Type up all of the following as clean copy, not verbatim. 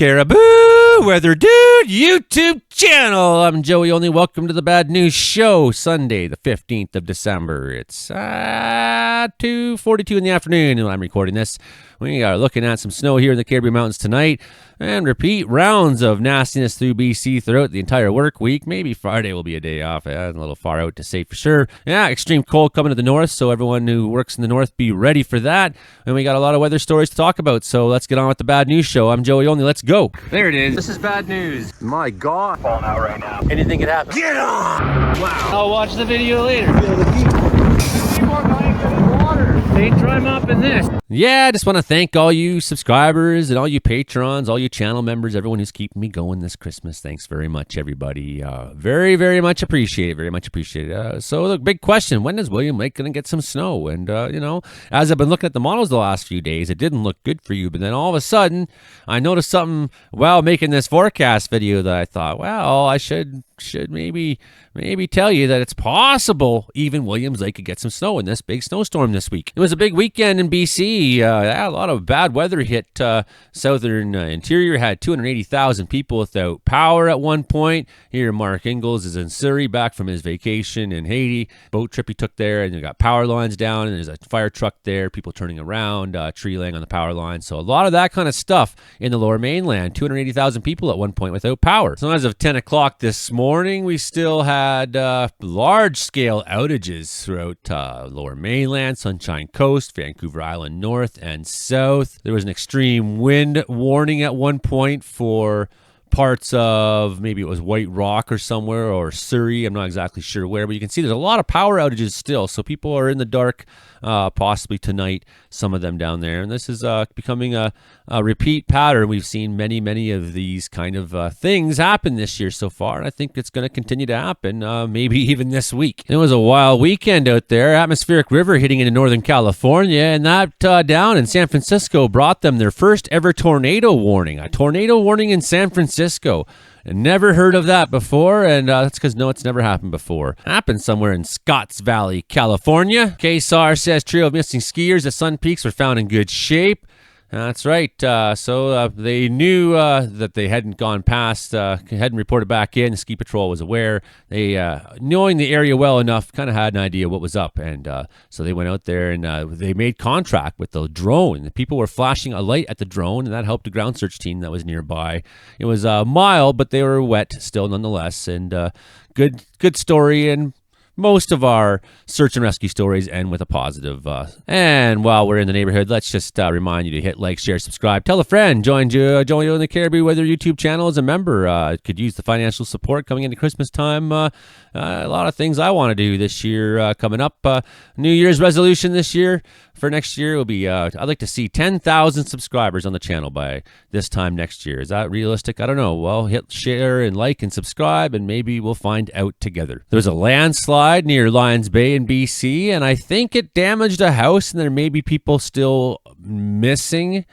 Caribou Weather Dude YouTube channel. I'm Joey Only. Welcome to the Bad News Show. Sunday, the 15th of December. It's 2:42 in the afternoon when I'm recording this. We are looking at some snow here in the Caribou Mountains tonight and repeat rounds of nastiness through BC throughout the entire work week. Maybe Friday will be a day off. A little far out to say for sure. Yeah, extreme cold coming to the north, so everyone who works in the north be ready for that. And we got a lot of weather stories to talk about, so let's get on with the Bad News Show. I'm Joey Only. Let's go. There it is. This is bad news. My God. Falling out right now. Anything could happen. Get on! Wow. I'll watch the video later. Paint dry mop in this. Yeah, I just want to thank all you subscribers and all you patrons, all you channel members, everyone who's keeping me going this Christmas. Thanks very much, everybody. Very, very much appreciate it. Very much appreciate it. So the big question, when is William Lake going to get some snow? And, as I've been looking at the models the last few days, it didn't look good for you. But then all of a sudden, I noticed something while making this forecast video that I thought, well, I should maybe tell you that it's possible even Williams Lake could get some snow in this big snowstorm this week. It was a big weekend in BC. A lot of bad weather hit southern interior. Had 280,000 people without power at one point. Here, Mark Ingalls is in Surrey, back from his vacation in Haiti. Boat trip he took there, and they got power lines down, and there's a fire truck there, people turning around, tree laying on the power line. So a lot of that kind of stuff in the lower mainland. 280,000 people at one point without power. So as of 10 o'clock this morning, we still had large-scale outages throughout lower mainland, Sunshine Coast, Vancouver Island North and South. There was an extreme wind warning at one point for parts of, maybe it was White Rock or somewhere, or Surrey. I'm not exactly sure where, but you can see there's a lot of power outages still. So people are in the dark, possibly tonight, some of them down there. And this is becoming a repeat pattern. We've seen many of these kind of things happen this year so far. And I think it's going to continue to happen, maybe even this week. It was a wild weekend out there. Atmospheric river hitting into Northern California, and that down in San Francisco brought them their first ever tornado warning. A tornado warning in San Francisco. Never heard of that before, and that's because, no, it's never happened before. Happened somewhere in Scotts Valley, California. KSAR says trio of missing skiers at Sun Peaks were found in good shape. That's right. So they knew that they hadn't gone past, hadn't reported back in. The ski patrol was aware. They, knowing the area well enough, kind of had an idea what was up. And so they went out there and they made contact with the drone. The people were flashing a light at the drone, and that helped the ground search team that was nearby. It was mild, but they were wet still nonetheless. And good story, and most of our search and rescue stories end with a positive. And while we're in the neighborhood, let's just remind you to hit like, share, subscribe. Tell a friend. Join you in the Caribou Weather YouTube channel as a member. Could use the financial support coming into Christmas time. A lot of things I want to do this year coming up. New Year's resolution this year for next year will be, I'd like to see 10,000 subscribers on the channel by this time next year. Is that realistic? I don't know. Well, hit share and like and subscribe, and maybe we'll find out together. There was a landslide near Lions Bay in BC, and I think it damaged a house, and there may be people still missing.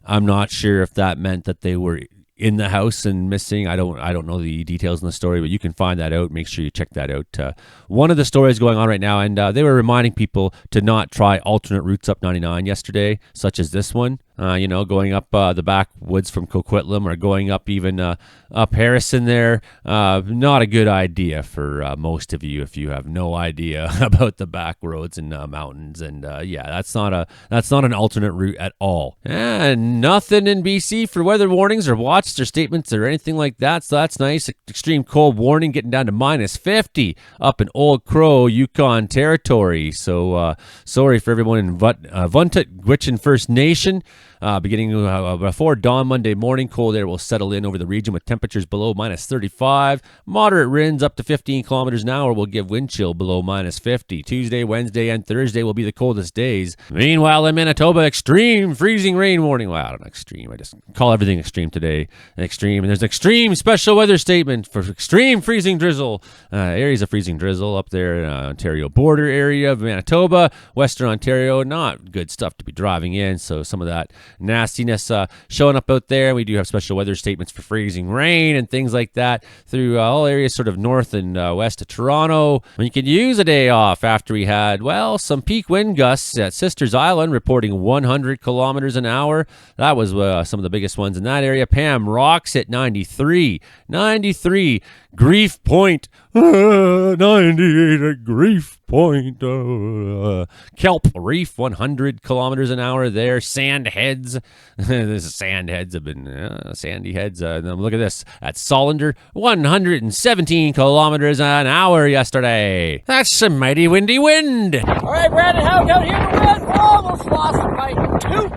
I'm not sure if that meant that they were in the house and missing. I don't know the details in the story, but you can find that out. Make sure you check that out. One of the stories going on right now, and they were reminding people to not try alternate routes up 99 yesterday, such as this one. Going up the backwoods from Coquitlam, or going up even up Harrison there. Not a good idea for most of you if you have no idea about the back roads and mountains. And that's not an alternate route at all. And nothing in BC for weather warnings or watches or statements or anything like that. So that's nice. Extreme cold warning getting down to minus 50 up in Old Crow, Yukon Territory. So sorry for everyone in Vuntut Gwich'in First Nation. Beginning before dawn Monday morning, cold air will settle in over the region with temperatures below minus 35. Moderate winds up to 15 kilometers an hour will give wind chill below minus 50. Tuesday, Wednesday, and Thursday will be the coldest days. Meanwhile, in Manitoba, extreme freezing rain warning. Well, I don't know, extreme. I just call everything extreme today. Extreme. And there's an extreme special weather statement for extreme freezing drizzle. Areas of freezing drizzle up there in Ontario border area of Manitoba, Western Ontario. Not good stuff to be driving in, so some of that nastiness showing up out there. We do have special weather statements for freezing rain and things like that through all areas sort of north and west of Toronto. You could use a day off after we had, well, some peak wind gusts at Sisters Island reporting 100 kilometers an hour. That was some of the biggest ones in that area. Pam rocks at 93. Grief Point, 98 at Grief Point. Kelp Reef, 100 kilometers an hour there. Sand Heads. This sand heads have been sandy heads. Look at this. At Solander, 117 kilometers an hour yesterday. That's some mighty windy wind. All right, Brandon, how we got here to win? We almost lost it by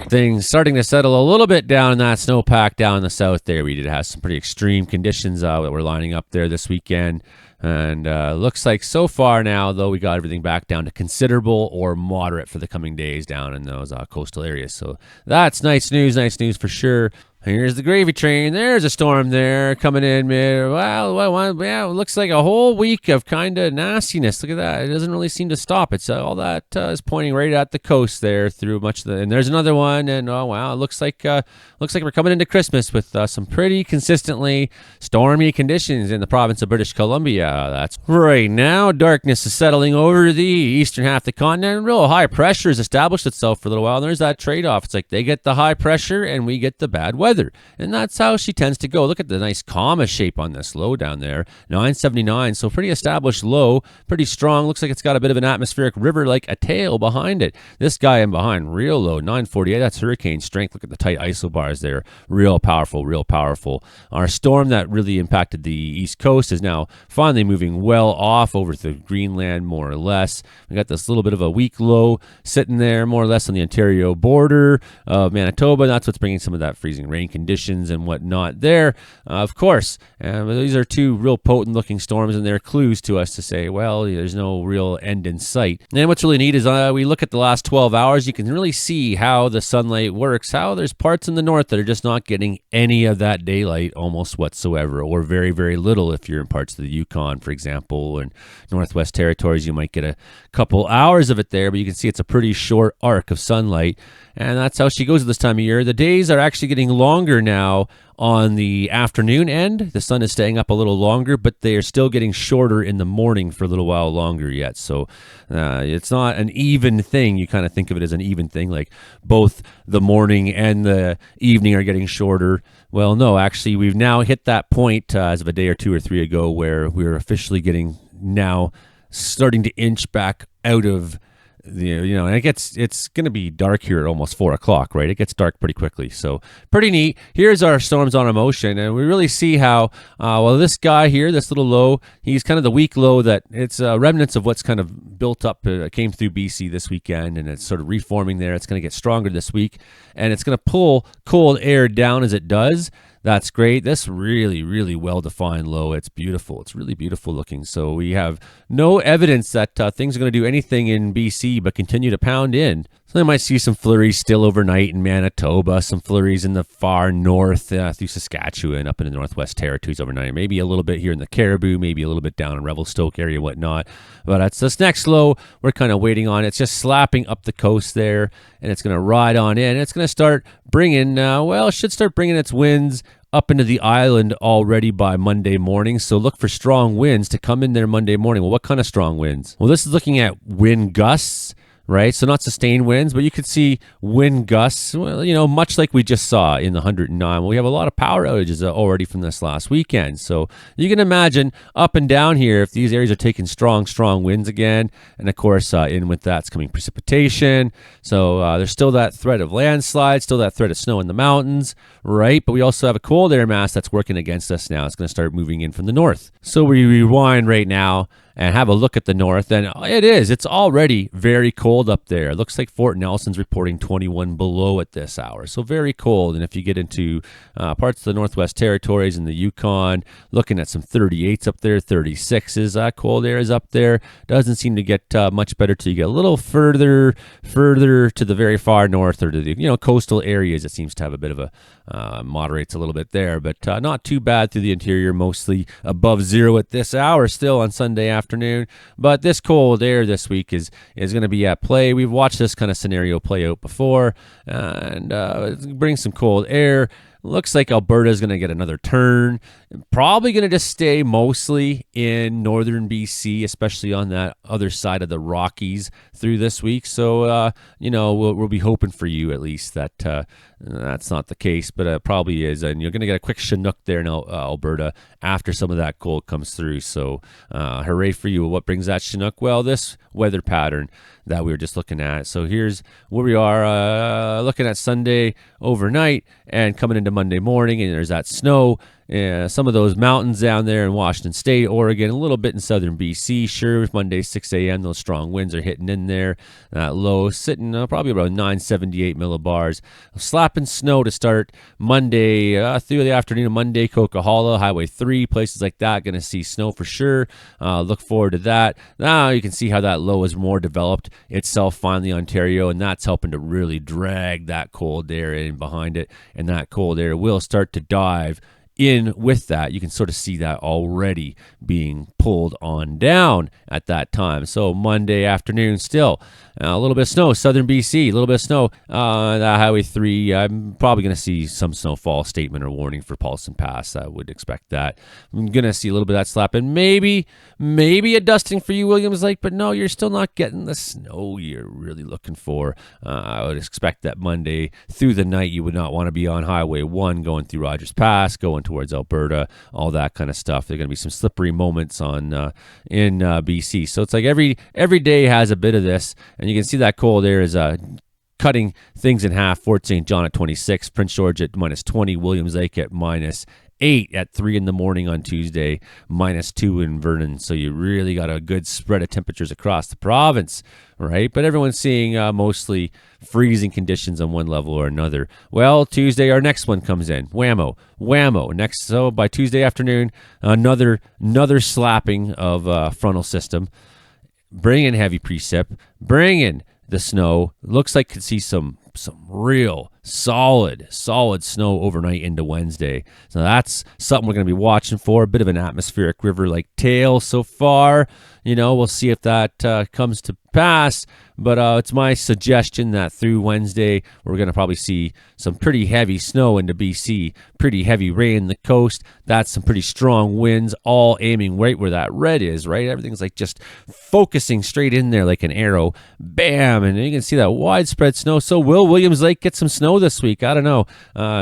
2. Things starting to settle a little bit down in that snowpack down in the south there. We did have some pretty extreme conditions that were lining up there this weekend. And looks like so far now, though, we got everything back down to considerable or moderate for the coming days down in those coastal areas. So that's nice news for sure. Here's the gravy train. There's a storm there coming in. Well, yeah, it looks like a whole week of kind of nastiness. Look at that. It doesn't really seem to stop. It's all that is pointing right at the coast there through much of the. And there's another one. And oh wow, it looks like we're coming into Christmas with some pretty consistently stormy conditions in the province of British Columbia. That's right now. Darkness is settling over the eastern half of the continent. Real high pressure has established itself for a little while. And there's that trade-off. It's like they get the high pressure and we get the bad weather. And that's how she tends to go. Look at the nice comma shape on this low down there. 979, so pretty established low, pretty strong. Looks like it's got a bit of an atmospheric river like a tail behind it. This guy in behind, real low, 948. That's hurricane strength. Look at the tight isobars there. Real powerful. Our storm that really impacted the east coast is now finally moving well off over to Greenland, more or less. We got this little bit of a weak low sitting there, more or less on the Ontario border of Manitoba. That's what's bringing some of that freezing rain conditions and whatnot there. Of course, these are two real potent looking storms, and they're clues to us to say, well, there's no real end in sight. And what's really neat is we look at the last 12 hours, you can really see how the sunlight works, how there's parts in the north that are just not getting any of that daylight almost whatsoever, or very, very little. If you're in parts of the Yukon, for example, and Northwest Territories, you might get a couple hours of it there, but you can see it's a pretty short arc of sunlight. And that's how she goes at this time of year. The days are actually getting longer now on the afternoon end. The sun is staying up a little longer, but they are still getting shorter in the morning for a little while longer yet. So it's not an even thing. You kind of think of it as an even thing, like both the morning and the evening are getting shorter. Well, no, actually, we've now hit that point as of a day or two or three ago where we're officially getting now starting to inch back out of and it's going to be dark here at almost 4 o'clock, right? It gets dark pretty quickly. So pretty neat. Here's our storms on motion. And we really see how, this guy here, this little low, he's kind of the weak low that it's remnants of what's kind of built up, came through BC this weekend, and it's sort of reforming there. It's going to get stronger this week, and it's going to pull cold air down as it does. That's great. This really, really well-defined low. It's beautiful. It's really beautiful looking. So we have no evidence that things are going to do anything in BC but continue to pound in. So they might see some flurries still overnight in Manitoba, some flurries in the far north through Saskatchewan, up in the Northwest Territories overnight. Maybe a little bit here in the Caribou, maybe a little bit down in Revelstoke area, whatnot. But that's this next low we're kind of waiting on. It's just slapping up the coast there, and it's going to ride on in. It's going to start bringing, it should start bringing its winds up into the island already by Monday morning. So look for strong winds to come in there Monday morning. Well, what kind of strong winds? Well, this is looking at wind gusts, right? So not sustained winds, but you could see wind gusts, much like we just saw in the 109. Well, we have a lot of power outages already from this last weekend. So you can imagine up and down here, if these areas are taking strong winds again. And of course, in with that's coming precipitation. So there's still that threat of landslide, still that threat of snow in the mountains, right? But we also have a cold air mass that's working against us now. It's going to start moving in from the north. So we rewind right now and have a look at the north, and it's already very cold up there. It looks like Fort Nelson's reporting 21 below at this hour, so very cold. And if you get into parts of the Northwest Territories and the Yukon, looking at some 38s up there, 36s, cold air is up there. Doesn't seem to get much better till you get a little further to the very far north, or to the coastal areas. It seems to have a bit of moderates a little bit there, but not too bad through the interior, mostly above zero at this hour still on Sunday afternoon. But this cold air this week is going to be at play. We've watched this kind of scenario play out before, and bring some cold air. Looks like Alberta is going to get another turn. Probably going to just stay mostly in northern BC, especially on that other side of the Rockies through this week. So, we'll be hoping for you at least that that's not the case, but it probably is. And you're going to get a quick Chinook there in Alberta after some of that cold comes through. So, hooray for you. What brings that Chinook? Well, this weather pattern that we were just looking at. So here's where we are looking at Sunday overnight and coming into Monday morning, and there's that snow. Some of those mountains down there in Washington State, Oregon, a little bit in southern BC. Sure, Monday 6 a.m., those strong winds are hitting in there. Low sitting probably about 978 millibars. Slapping snow to start Monday through the afternoon of Monday. Coquihalla, Highway 3, places like that, going to see snow for sure. Look forward to that. Now you can see how that low is more developed itself finally, Ontario, and that's helping to really drag that cold air in behind it, and that cold air will start to dive in with that. You can sort of see that already being pulled on down at that time. So Monday afternoon still a little bit of snow, southern BC, a little bit of snow. That Highway 3, I'm probably going to see some snowfall statement or warning for Paulson Pass. I would expect that. I'm going to see a little bit of that slap, and maybe a dusting for you, Williams Lake, but no, you're still not getting the snow you're really looking for. I would expect that Monday through the night you would not want to be on Highway 1 going through Rogers Pass, going towards Alberta, all that kind of stuff. There are going to be some slippery moments in BC. So it's like every day has a bit of this, and you can see that cold air is cutting things in half. Fort St. John at 26, Prince George at minus 20, Williams Lake at minus 8 at 3 in the morning on Tuesday, minus 2 in Vernon. So you really got a good spread of temperatures across the province, right? But everyone's seeing mostly freezing conditions on one level or another. Well, Tuesday, our next one comes in. Whammo. Next, so by Tuesday afternoon, another slapping of frontal system. Bring in heavy precip. Bring in the snow. Looks like could see some real solid snow overnight into Wednesday. So that's something we're going to be watching for. A bit of an atmospheric river-like tail so far. We'll see if that comes to pass. But it's my suggestion that through Wednesday, we're going to probably see some pretty heavy snow into BC, pretty heavy rain in the coast. That's some pretty strong winds, all aiming right where that red is, right? Everything's like just focusing straight in there like an arrow. Bam! And you can see that widespread snow. So will Williams Lake get some snow this week? I don't know.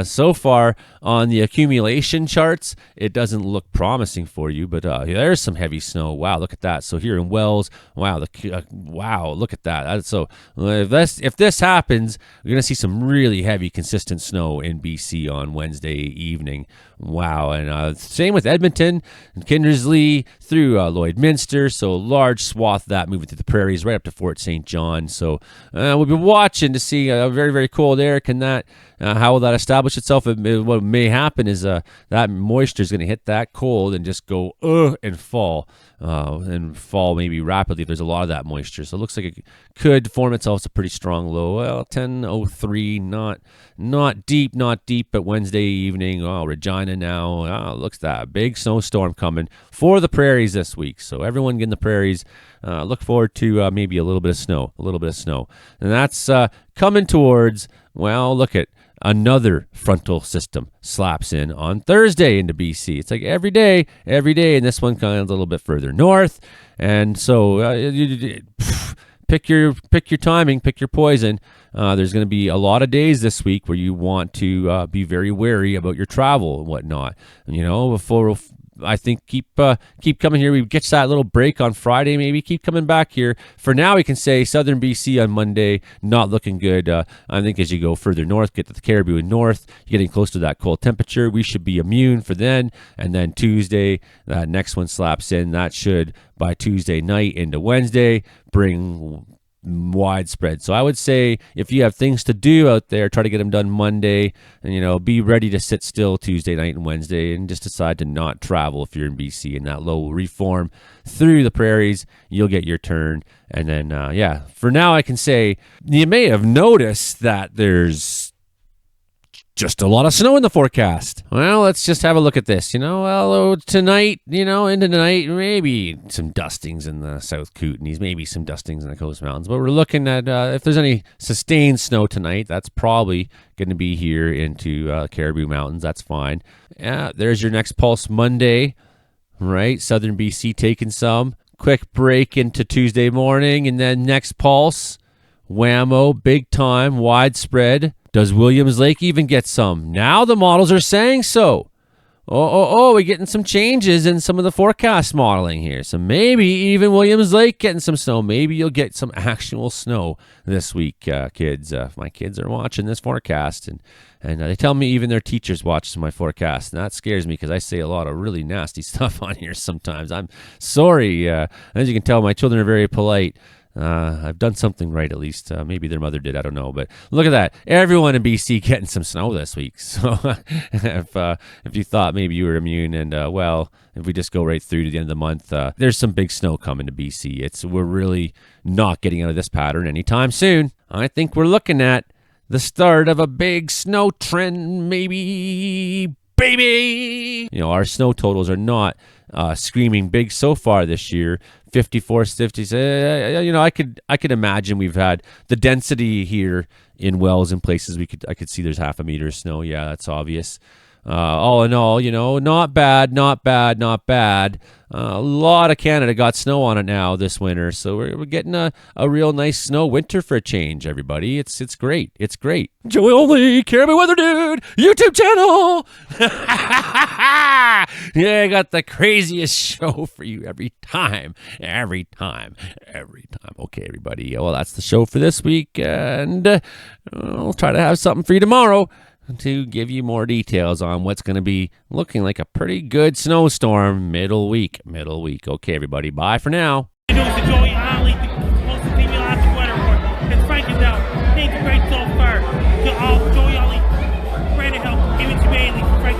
So far on the accumulation charts, it doesn't look promising for you, but there's some heavy snow. Wow, look at that. So here in Wells, wow, look at that. So if this happens, we're going to see some really heavy, consistent snow in BC on Wednesday evening. Wow. And same with Edmonton and Kindersley through Lloydminster. So a large swath of that moving through the prairies right up to Fort St. John. So we'll be watching to see very, very cold air. How will that establish itself? What may happen is that moisture is going to hit that cold and just go and fall maybe rapidly if there's a lot of that moisture. So it looks like it could form itself as a pretty strong low. Well, 10:03, not deep, but Wednesday evening. Oh, Regina now. Looks that big snowstorm coming for the prairies this week. So everyone in the prairies, look forward to maybe a little bit of snow, and that's coming towards. Well, look at. Another frontal system slaps in on Thursday into BC. It's like every day, and this one kind of a little bit further north. And so pick your timing, pick your poison. There's going to be a lot of days this week where you want to be very wary about your travel and whatnot. Before I think keep coming here. We get that little break on Friday, maybe keep coming back here. For now, we can say southern BC on Monday, not looking good. I think as you go further north, get to the Cariboo and north, you're getting close to that cold temperature. We should be immune for then. And then Tuesday, that next one slaps in. That should, by Tuesday night into Wednesday, bring widespread. So I would say if you have things to do out there, try to get them done Monday, and be ready to sit still Tuesday night and Wednesday, and just decide to not travel if you're in BC, and that low will reform through the prairies. You'll get your turn. And then for now I can say you may have noticed that there's just a lot of snow in the forecast. Well, let's just have a look at this. Well, tonight, into tonight, maybe some dustings in the South Kootenays, maybe some dustings in the Coast Mountains. But we're looking at if there's any sustained snow tonight, that's probably going to be here into Caribou Mountains. That's fine. Yeah, there's your next pulse Monday, right? Southern BC taking some. Quick break into Tuesday morning, and then next pulse, whammo, big time, widespread. Does Williams Lake even get some? Now the models are saying so. We're getting some changes in some of the forecast modeling here. So maybe even Williams Lake getting some snow. Maybe you'll get some actual snow this week, kids. My kids are watching this forecast, and they tell me even their teachers watch my forecast. And that scares me because I say a lot of really nasty stuff on here sometimes. I'm sorry. As you can tell, my children are very polite. I've done something right, at least. Maybe their mother did. I don't know. But look at that. Everyone in BC getting some snow this week. So if you thought maybe you were immune, and if we just go right through to the end of the month, there's some big snow coming to BC. We're really not getting out of this pattern anytime soon. I think we're looking at the start of a big snow trend, maybe, baby. Our snow totals are not screaming big so far this year. 54, 50s. I could imagine we've had the density here in Wells and places I could see there's half a meter of snow. Yeah, that's obvious. All in all, not bad. A lot of Canada got snow on it now this winter, so we're getting a real nice snow winter for a change, everybody. It's great. It's great. Joey Only, Caribou Weather Dude, YouTube channel. Yeah, I got the craziest show for you every time. Okay, everybody. Well, that's the show for this week, and I'll try to have something for you tomorrow to give you more details on what's going to be looking like a pretty good snowstorm middle week. Okay, everybody. Bye for now. Introduce to Joey Only, the most female active weather report. It's Frank is out. Things are great so far. To all Joey Only, Brandon Hill, Image Bailey, Frank.